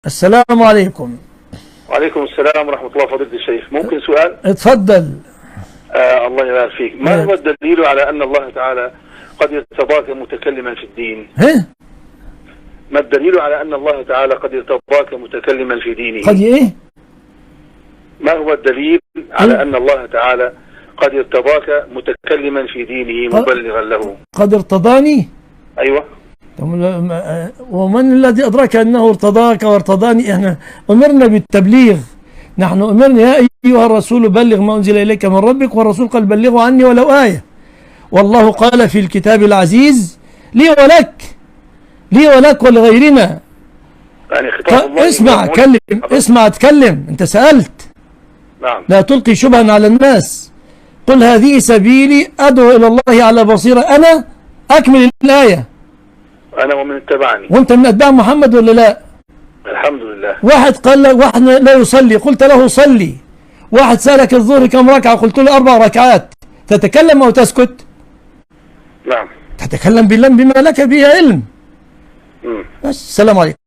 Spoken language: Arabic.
السلام عليكم. وعليكم السلام ورحمة الله. فضيلة الشيخ، ممكن سؤال؟ اتفضل. الله يبارك فيك. ما هو الدليل على أن الله تعالى قد ارتضاك متكلما في الدين؟ ما الدليل على أن الله تعالى قد ارتضاك متكلما في دينه؟ قد ايه؟ ما هو الدليل على أن الله تعالى قد ارتضاك متكلما في دينه مبلغا له؟ قد ارتضاني؟ أيوة. ومن الذي أدرك أنه ارتضاك وارتضاني؟ احنا أمرنا بالتبليغ، نحن أمرنا يا أيها الرسول بلغ ما أنزل إليك من ربك، والرسول قال بلغوا عني ولو آية. والله قال في الكتاب العزيز لي ولك ولغيرنا. يعني خطاب الله. اسمع اتكلم، أنت سألت. نعم. لا تلقي شبها على الناس. قل هذه سبيلي أدعو إلى الله على بصيرة. أنا أكمل الآية. أنا ومن اتبعني. وأنت من أتباع محمد ولا لا؟ الحمد لله. واحد قال لك واحد لا يصلي، قلت له صلي. واحد سألك الظهر كم ركعة، قلت له 4 ركعات. تتكلم أو تسكت؟ نعم. تتكلم بما لك به علم. بس. السلام عليكم.